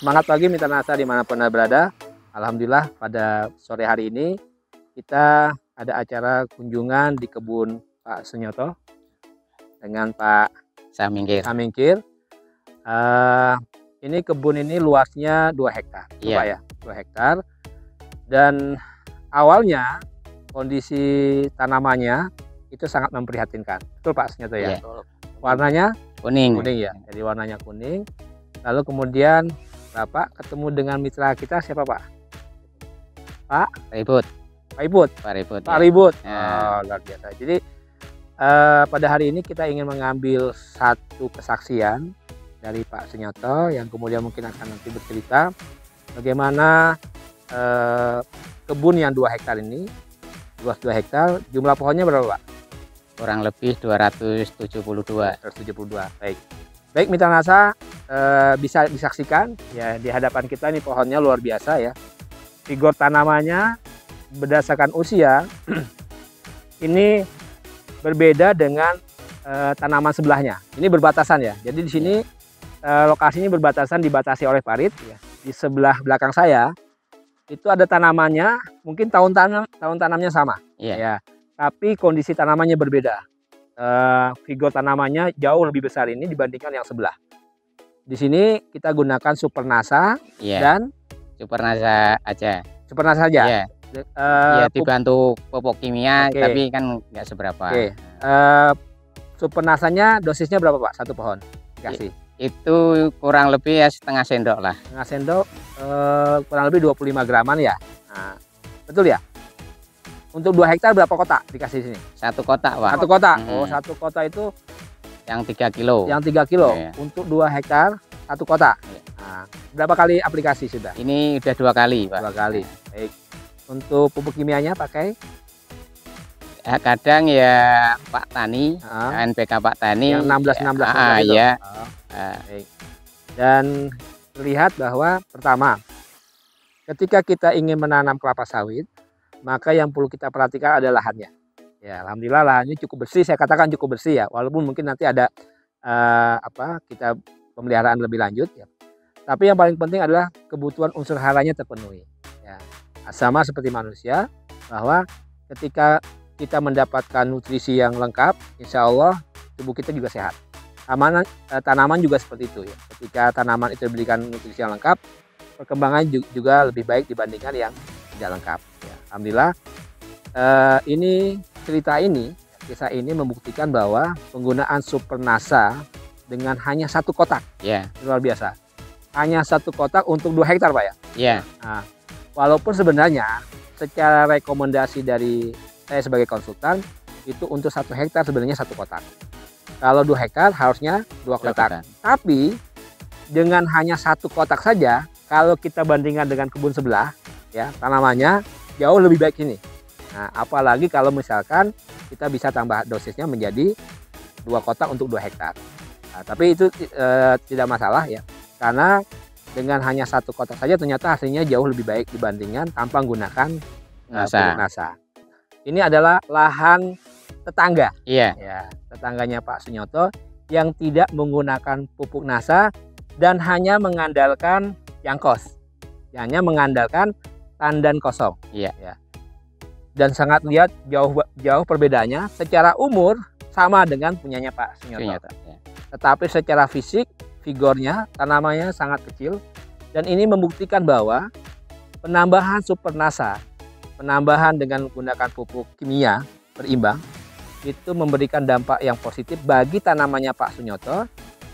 Semangat pagi Mitra Nasa dimanapun Anda berada. Alhamdulillah pada sore hari ini kita ada acara kunjungan di kebun Pak Sunyoto dengan Pak Samingkir. Ini kebun ini luasnya 2 hektar, Pak ya, 2 hektar. Dan awalnya kondisi tanamannya itu sangat memprihatinkan. Betul Pak Sunyoto ya? Warnanya kuning ya. Jadi warnanya kuning. Lalu kemudian Bapak ketemu dengan mitra kita siapa Pak? Pak Ribut. Pak Ribut. Oh, luar biasa. Jadi pada hari ini kita ingin mengambil satu kesaksian dari Pak Sunyoto yang kemudian mungkin akan nanti bercerita bagaimana kebun yang 2 hektar ini, luas 2 hektar, jumlah pohonnya berapa Pak? Kurang lebih 272. Baik Mitra Nasa, bisa disaksikan ya di hadapan kita ini pohonnya luar biasa ya. Figur tanamannya berdasarkan usia ini berbeda dengan tanaman sebelahnya. Ini berbatasan ya. Jadi di sini lokasinya berbatasan, dibatasi oleh parit ya. Di sebelah belakang saya itu ada tanamannya, mungkin tahun tanamnya sama ya. Tapi kondisi tanamannya berbeda. Figur tanamannya jauh lebih besar ini dibandingkan yang sebelah. Di sini kita gunakan Super Nasa dan Super Nasa aja. Super Nasa saja. Dibantu pupuk kimia, tapi kan nggak seberapa. Super Nasanya dosisnya berapa Pak? Satu pohon dikasih? Itu kurang lebih ya setengah sendok lah. Setengah sendok, kurang lebih 25 graman ya. Nah, betul ya? Untuk 2 hektar berapa kotak dikasih sini? 1 kotak Pak. 1 kotak. Oh, 1 kotak itu yang 3 kilo. Yang 3 kilo. Untuk 2 hektar 1 kotak. Nah, berapa kali aplikasi sudah? Ini udah 2 kali Pak. 2 kali. Baik. Untuk pupuk kimianya pakai? Kadang ya Pak Tani, NPK Pak Tani. Yang 16-16. Baik. Dan terlihat bahwa pertama, ketika kita ingin menanam kelapa sawit, maka yang perlu kita perhatikan adalah lahannya. Ya, alhamdulillah lahannya cukup bersih. Saya katakan cukup bersih ya, walaupun mungkin nanti ada kita pemeliharaan lebih lanjut ya. Tapi yang paling penting adalah kebutuhan unsur haranya terpenuhi. Ya, sama seperti manusia, bahwa ketika kita mendapatkan nutrisi yang lengkap, insya Allah tubuh kita juga sehat. Tanaman juga seperti itu ya. Ketika tanaman itu diberikan nutrisi yang lengkap, perkembangan juga lebih baik dibandingkan yang tidak lengkap. Ya, alhamdulillah, kisah ini membuktikan bahwa penggunaan Super Nasa dengan hanya 1 kotak, luar biasa. Hanya 1 kotak untuk 2 hektar Pak ya. Nah, walaupun sebenarnya secara rekomendasi dari saya sebagai konsultan itu untuk 1 hektar sebenarnya 1 kotak. Kalau 2 hektar harusnya 2 kotak. Tapi dengan hanya 1 kotak saja, kalau kita bandingkan dengan kebun sebelah, ya tanamannya jauh lebih baik ini. Nah, apalagi kalau misalkan kita bisa tambah dosisnya menjadi 2 kotak untuk 2 hektar. Nah, tapi itu tidak masalah ya, karena dengan hanya 1 kotak saja ternyata hasilnya jauh lebih baik dibandingkan tanpa menggunakan pupuk Nasa. Ini adalah lahan tetangga, ya, tetangganya Pak Sunyoto yang tidak menggunakan pupuk Nasa dan hanya mengandalkan Yangkos, hanya mengandalkan tandan kosong. Ya. Dan sangat lihat jauh perbedaannya. Secara umur sama dengan punyanya Pak Sunyoto. Tetapi secara fisik, figurnya, tanamannya sangat kecil. Dan ini membuktikan bahwa penambahan Super Nasa, penambahan dengan menggunakan pupuk kimia berimbang, itu memberikan dampak yang positif bagi tanamannya Pak Sunyoto.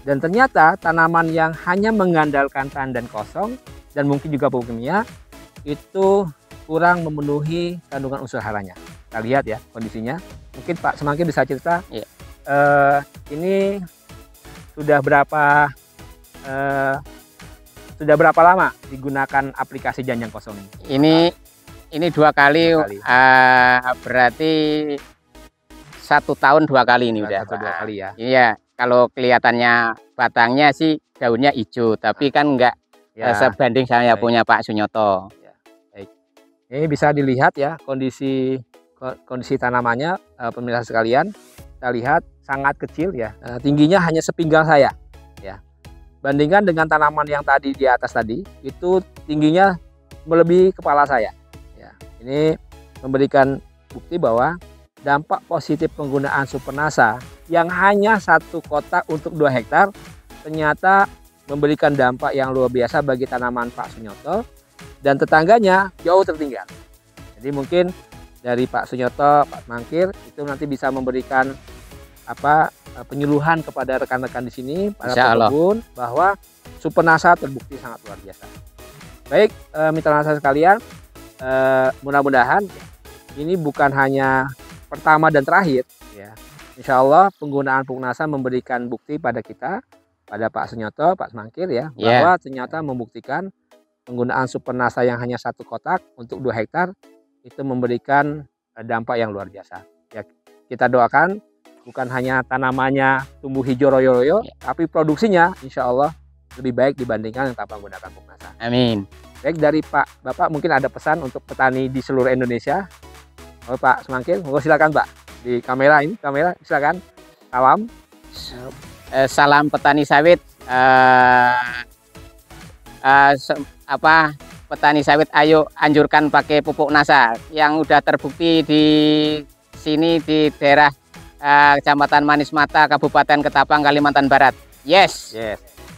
Dan ternyata tanaman yang hanya mengandalkan tandan kosong dan mungkin juga pupuk kimia itu kurang memenuhi kandungan unsur haranya. Kita lihat ya kondisinya. Mungkin Pak Samingkir bisa cerita. Ini sudah berapa lama digunakan aplikasi Janjang Kosong ini? Ini 2 kali. Berarti 1 tahun 2 kali ini udah. 2 kali ya. Iya. Kalau kelihatannya batangnya sih daunnya hijau, tapi kan enggak sebanding saya punya Pak Sunyoto. Baik. Ini bisa dilihat ya kondisi tanamannya, pemirsa sekalian. Kita lihat sangat kecil ya. Tingginya hanya sepinggang saya ya. bandingkan dengan tanaman yang tadi di atas tadi, itu tingginya melebihi kepala saya. Ya, ini memberikan bukti bahwa dampak positif penggunaan Supernasa yang hanya 1 kotak untuk 2 hektar ternyata memberikan dampak yang luar biasa bagi tanaman Pak Sunyoto dan tetangganya jauh tertinggal. Jadi mungkin dari Pak Sunyoto, Pak Mangkir itu nanti bisa memberikan penyuluhan kepada rekan-rekan di sini para pekebun bahwa Supernasa terbukti sangat luar biasa. Baik, mitra nasa sekalian, mudah-mudahan ini bukan hanya pertama dan terakhir ya. Insya Allah penggunaan pupuk Nasa memberikan bukti pada kita, pada Pak Sunyoto, Pak Mangkir ya, bahwa ternyata membuktikan penggunaan Supernasa yang hanya 1 kotak untuk 2 hektar itu memberikan dampak yang luar biasa. Ya, kita doakan bukan hanya tanamannya tumbuh hijau royo-royo, tapi produksinya insya Allah lebih baik dibandingkan yang tanpa menggunakan pupuk Nasa. Amin. Baik, dari Bapak mungkin ada pesan untuk petani di seluruh Indonesia. Oh, Pak Semangkir, monggo silakan Pak. Di kamera silakan. Salam. Salam petani sawit. Petani sawit, ayo anjurkan pakai pupuk Nasa yang udah terbukti di sini di daerah Kecamatan Manis Mata, Kabupaten Ketapang, Kalimantan Barat. Yes.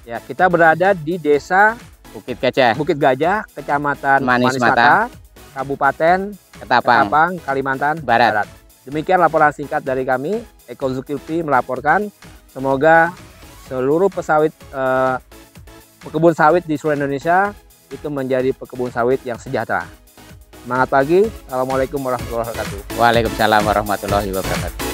Ya, kita berada di Desa Bukit Gajah, Kecamatan Manis Mata, Kabupaten Ketapang, Kalimantan Barat. Demikian laporan singkat dari kami. Eko Zulkifli melaporkan. Semoga seluruh pekebun sawit di seluruh Indonesia itu menjadi pekebun sawit yang sejahtera. Semangat pagi. Assalamualaikum warahmatullahi wabarakatuh. Waalaikumsalam warahmatullahi wabarakatuh.